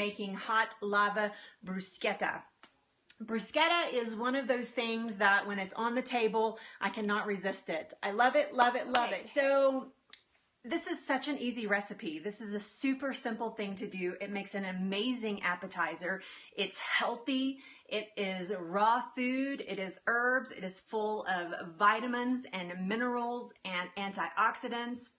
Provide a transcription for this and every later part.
making hot lava bruschetta. Bruschetta is one of those things that when it's on the table, I cannot resist it. I love it, love it, love it. So this is such an easy recipe. This is a super simple thing to do. It makes an amazing appetizer. It's healthy. It is raw food. It is herbs. It is full of vitamins and minerals and antioxidants.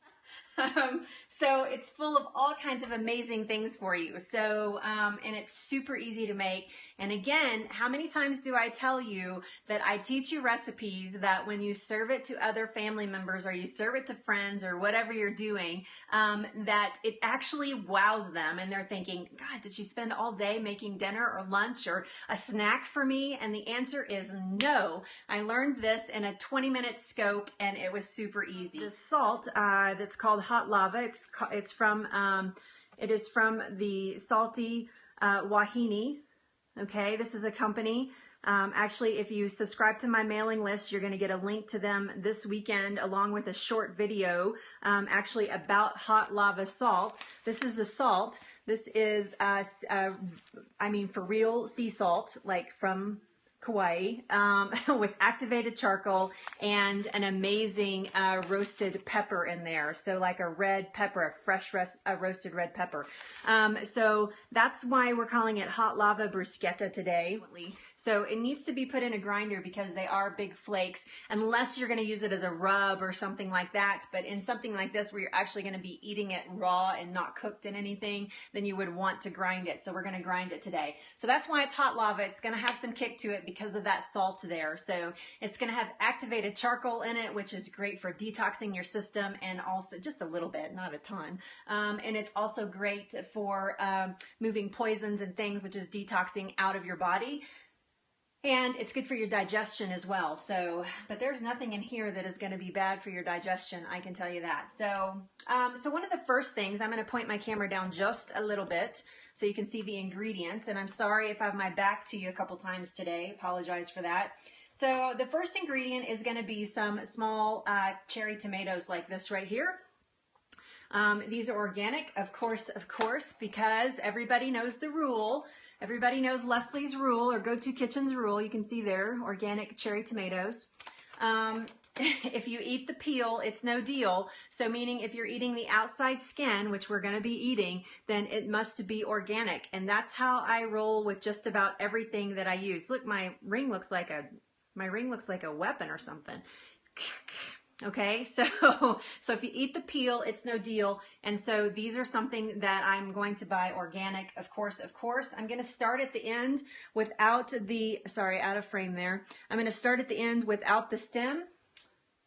So it's full of all kinds of amazing things for you. So, and it's super easy to make. And again, how many times do I tell you that I teach you recipes that when you serve it to other family members or you serve it to friends or whatever you're doing, that it actually wows them and they're thinking, God, did she spend all day making dinner or lunch or a snack for me? And the answer is no. I learned this in a 20-minute scope and it was super easy. The salt that's called hot lava. It is from the Salty Wahine. Okay, this is a company. Actually, if you subscribe to my mailing list, you're going to get a link to them this weekend along with a short video actually about hot lava salt. This is the salt. This is, I mean, for real sea salt, like from Kauai, with activated charcoal and an amazing roasted pepper in there. So like a red pepper, a fresh roasted red pepper. So that's why we're calling it hot lava bruschetta today. So it needs to be put in a grinder because they are big flakes, unless you're going to use it as a rub or something like that. But in something like this where you're actually going to be eating it raw and not cooked in anything, then you would want to grind it. So we're going to grind it today. So that's why it's hot lava. It's going to have some kick to it because of that salt there. So it's going to have activated charcoal in it, which is great for detoxing your system, and also just a little bit, not a ton. And it's also great for moving poisons and things, which is detoxing out of your body. And it's good for your digestion as well. So, but there's nothing in here that is going to be bad for your digestion. I can tell you that. So, so one of the first things, I'm going to point my camera down just a little bit so you can see the ingredients. And I'm sorry if I have my back to you a couple times today. Apologize for that. So the first ingredient is going to be some small cherry tomatoes like this right here. These are organic, of course, because everybody knows the rule. Everybody knows Leslie's rule or Go To Kitchen's rule. You can see there, organic cherry tomatoes. If you eat the peel, it's no deal. So meaning if you're eating the outside skin, which we're going to be eating, then it must be organic. And that's how I roll with just about everything that I use. Look, my ring looks like a weapon or something. Okay, so if you eat the peel, it's no deal. And so these are something that I'm going to buy organic, of course. I'm going to start at the end without the, sorry, out of frame there. I'm going to start at the end without the stem,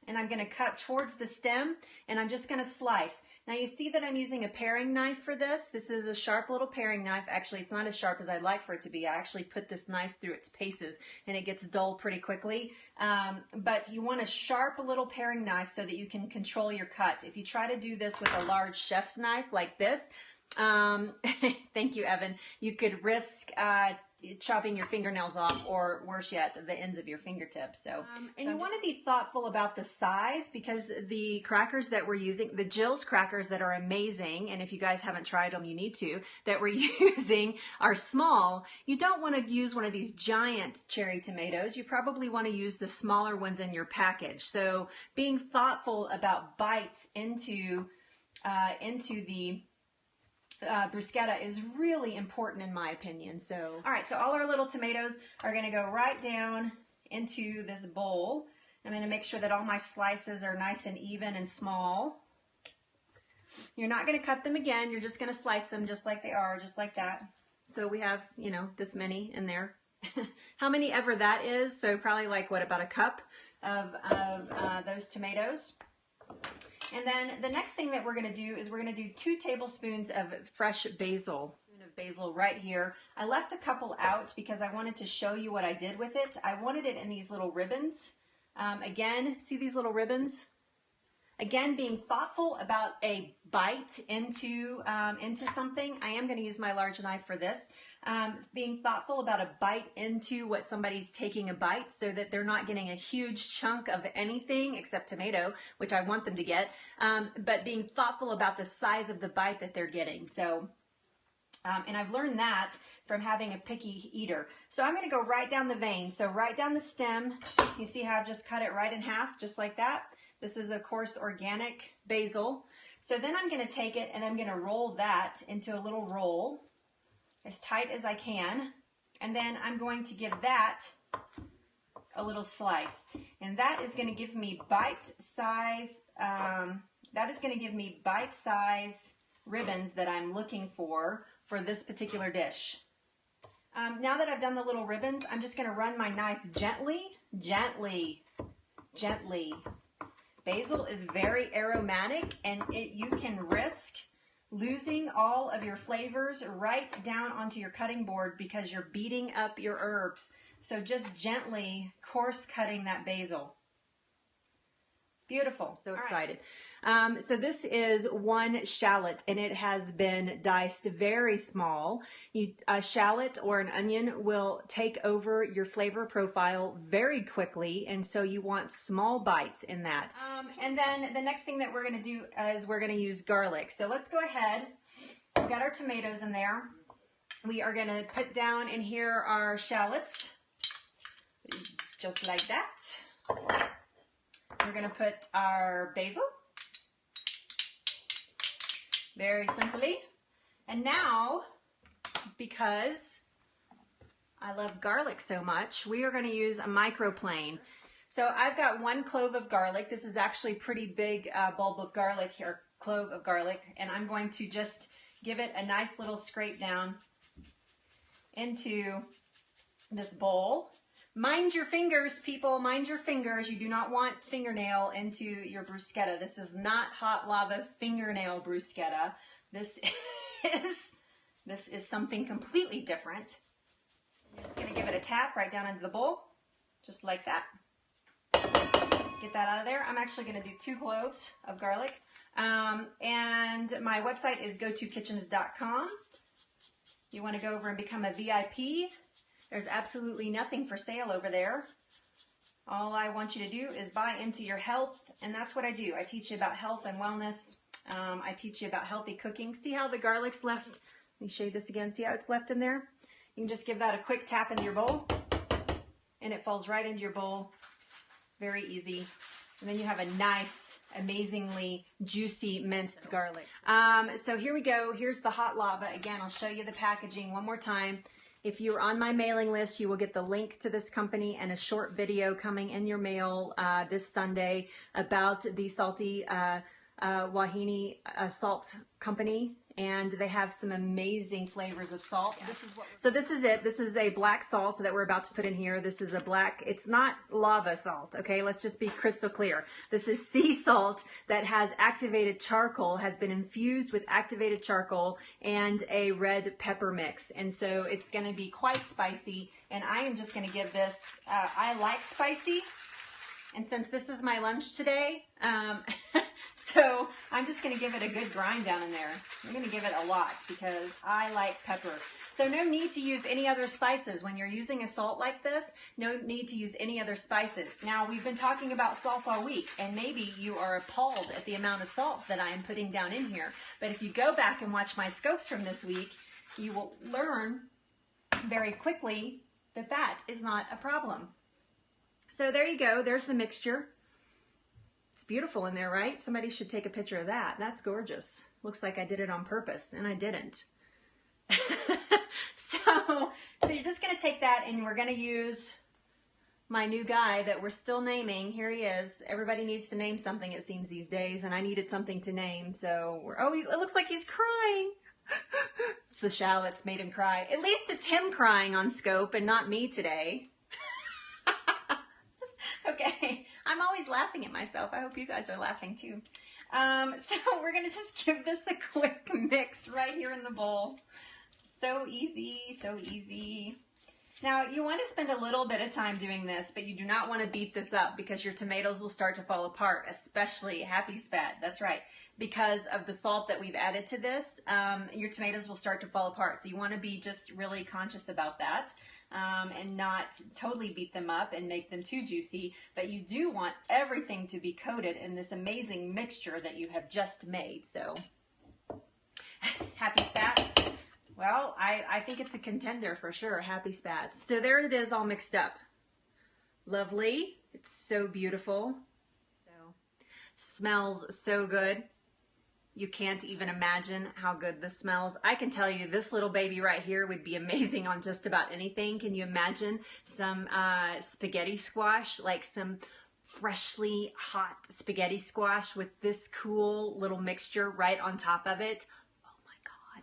and I'm going to cut towards the stem, and I'm just going to slice. Now you see that I'm using a paring knife for this. This is a sharp little paring knife. Actually, it's not as sharp as I'd like for it to be. I actually put this knife through its paces and it gets dull pretty quickly. But you want a sharp little paring knife so that you can control your cut. If you try to do this with a large chef's knife like this, thank you, Evan, you could risk chopping your fingernails off, or worse yet, the ends of your fingertips. So, and you want to be thoughtful about the size, because the crackers that we're using, the Jill's crackers that are amazing, and if you guys haven't tried them, you need to, that we're using are small. You don't want to use one of these giant cherry tomatoes. You probably want to use the smaller ones in your package. So being thoughtful about bites into the bruschetta is really important in my opinion. So, all right, so all our little tomatoes are going to go right down into this bowl. I'm going to make sure that all my slices are nice and even and small. You're not going to cut them again. You're just going to slice them just like they are, just like that. So we have, you know, this many in there. How many ever that is. So probably like, what, about a cup of those tomatoes. And then the next thing that we're going to do is we're going to do 2 tablespoons of fresh basil. Basil right here. I left a couple out because I wanted to show you what I did with it. I wanted it in these little ribbons. Again, see these little ribbons? Again, being thoughtful about a bite into something. I am going to use my large knife for this. Being thoughtful about a bite into what somebody's taking a bite, so that they're not getting a huge chunk of anything except tomato, which I want them to get, but being thoughtful about the size of the bite that they're getting. So And I've learned that from having a picky eater. So I'm going to go right down the vein. So right down the stem. You see how I've just cut it right in half, just like that. This is, of course, organic basil. So then I'm going to take it and I'm going to roll that into a little roll as tight as I can. And then I'm going to give that a little slice. And that is going to give me bite-size, ribbons that I'm looking for this particular dish. Now that I've done the little ribbons, I'm just going to run my knife gently. Basil is very aromatic, and you can risk losing all of your flavors right down onto your cutting board because you're beating up your herbs. So just gently coarse cutting that basil. Beautiful. So excited. So this is one shallot, and it has been diced very small. A shallot or an onion will take over your flavor profile very quickly, and so you want small bites in that. And then the next thing that we're going to do is we're going to use garlic. So let's go ahead. We've got our tomatoes in there. We are going to put down in here our shallots, just like that. We're going to put our basil, very simply. And now, because I love garlic so much, we are going to use a microplane. So I've got 1 clove of garlic. This is actually pretty big bulb of garlic here, clove of garlic. And I'm going to just give it a nice little scrape down into this bowl. Mind your fingers, people, mind your fingers. You do not want fingernail into your bruschetta. This is not hot lava fingernail bruschetta. This is something completely different. I'm just gonna give it a tap right down into the bowl, just like that. Get that out of there. I'm actually gonna do 2 cloves of garlic. And my website is gotokitchens.com. You wanna go over and become a VIP. There's absolutely nothing for sale over there. All I want you to do is buy into your health, and that's what I do. I teach you about health and wellness. I teach you about healthy cooking. See how the garlic's left? Let me shade this again. See how it's left in there? You can just give that a quick tap into your bowl, and it falls right into your bowl. Very easy. And then you have a nice, amazingly juicy minced garlic. So here we go. Here's the hot lava. Again, I'll show you the packaging one more time. If you're on my mailing list, you will get the link to this company and a short video coming in your mail this Sunday about the Salty Wahine Salt Company. And they have some amazing flavors of salt. Yes. This is it. This is a black salt that we're about to put in here. This is a black, it's not lava salt, okay? Let's just be crystal clear. This is sea salt that has activated charcoal, has been infused with activated charcoal and a red pepper mix. And so it's gonna be quite spicy. And I am just gonna give this, I like spicy. And since this is my lunch today, so I'm just going to give it a good grind down in there. I'm going to give it a lot because I like pepper. So no need to use any other spices. When you're using a salt like this, no need to use any other spices. Now, we've been talking about salt all week, and maybe you are appalled at the amount of salt that I am putting down in here. But if you go back and watch my scopes from this week, you will learn very quickly that that is not a problem. So there you go. There's the mixture. It's beautiful in there, right? Somebody should take a picture of that. That's gorgeous. Looks like I did it on purpose, and I didn't. So you're just going to take that, and we're going to use my new guy that we're still naming. Here he is. Everybody needs to name something, it seems, these days, and I needed something to name. So it looks like he's crying. It's the shallots made him cry. At least it's him crying on scope and not me today. Okay, I'm always laughing at myself. I hope you guys are laughing too. So we're going to just give this a quick mix right here in the bowl. So easy, so easy. Now, you want to spend a little bit of time doing this, but you do not want to beat this up because your tomatoes will start to fall apart, especially happy spat. That's right. Because of the salt that we've added to this, your tomatoes will start to fall apart. So you want to be just really conscious about that. And not totally beat them up and make them too juicy, but you do want everything to be coated in this amazing mixture that you have just made. So, happy spat. Well, I think it's a contender for sure, Happy Spats. So there it is all mixed up. Lovely. It's so beautiful. So smells so good. You can't even imagine how good this smells. I can tell you this little baby right here would be amazing on just about anything. Can you imagine some spaghetti squash, like some freshly hot spaghetti squash with this cool little mixture right on top of it?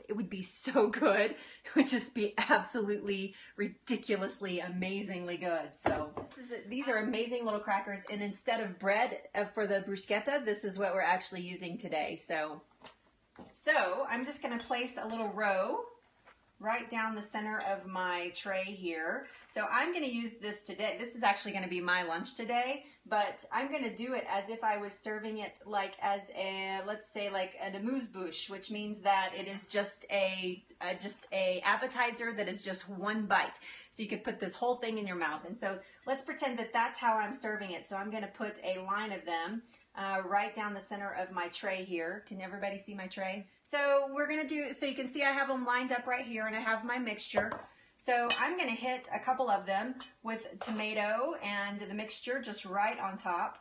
It would be so good. It would just be absolutely ridiculously amazingly good. So these are amazing little crackers, and instead of bread for the bruschetta, this is what we're actually using today. So I'm just going to place a little row right down the center of my tray here. So I'm going to use this today. This is actually going to be my lunch today, but I'm going to do it as if I was serving it like as a, let's say like an amuse-bouche, which means that it is just a appetizer that is just one bite. So you could put this whole thing in your mouth. And so let's pretend that that's how I'm serving it. So I'm going to put a line of them right down the center of my tray here. Can everybody see my tray? So we're going to do, so you can see I have them lined up right here, and I have my mixture. So I'm going to hit a couple of them with tomato and the mixture just right on top.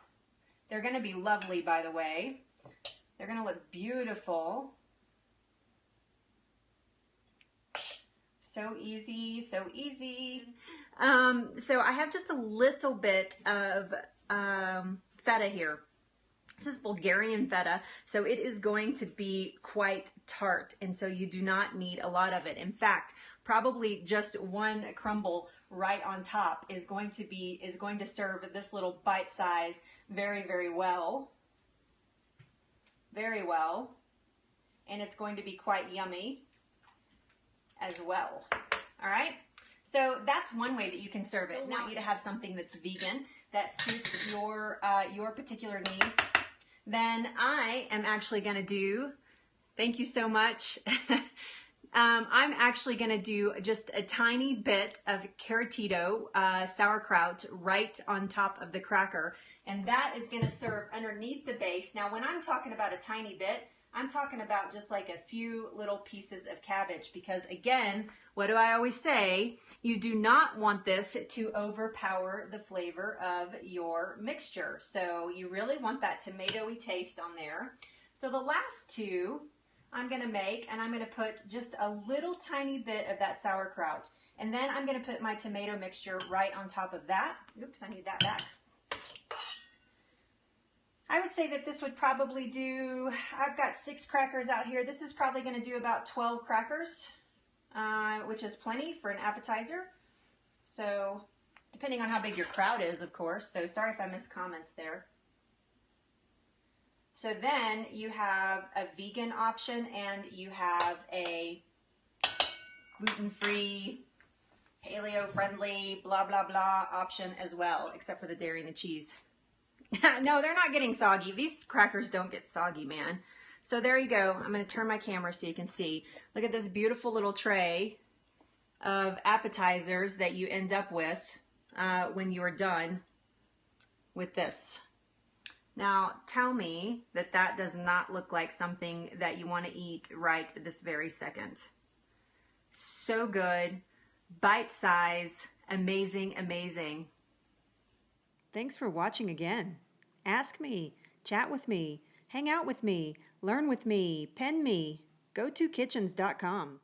They're going to be lovely, by the way. They're going to look beautiful. So easy, so easy. So I have just a little bit of feta here. This is Bulgarian feta, so it is going to be quite tart, and so you do not need a lot of it. In fact, probably just one crumble right on top is going to serve this little bite size very, very well. Very well. And it's going to be quite yummy as well. All right? So that's one way that you can serve it. I want you to have something that's vegan, that suits your particular needs. Then I am actually going to do, thank you so much, I'm actually going to do just a tiny bit of Carotito sauerkraut right on top of the cracker, and that is going to serve underneath the base. Now when I'm talking about a tiny bit, I'm talking about just like a few little pieces of cabbage, because again, what do I always say? You do not want this to overpower the flavor of your mixture. So you really want that tomatoey taste on there. So the last two I'm going to make, and I'm going to put just a little tiny bit of that sauerkraut. And then I'm going to put my tomato mixture right on top of that. Oops, I need that back. I would say that this would probably do, I've got 6 crackers out here. This is probably going to do about 12 crackers, which is plenty for an appetizer. So, depending on how big your crowd is, of course. So, sorry if I missed comments there. So then you have a vegan option, and you have a gluten-free, paleo-friendly, blah, blah, blah option as well, except for the dairy and the cheese. No, they're not getting soggy. These crackers don't get soggy, man. So there you go. I'm going to turn my camera so you can see. Look at this beautiful little tray of appetizers that you end up with when you are done with this. Now, tell me that that does not look like something that you want to eat right this very second. So good. Bite size. Amazing, amazing. Thanks for watching again. Ask me, chat with me, hang out with me, learn with me, pen me. GoToKitchens.com.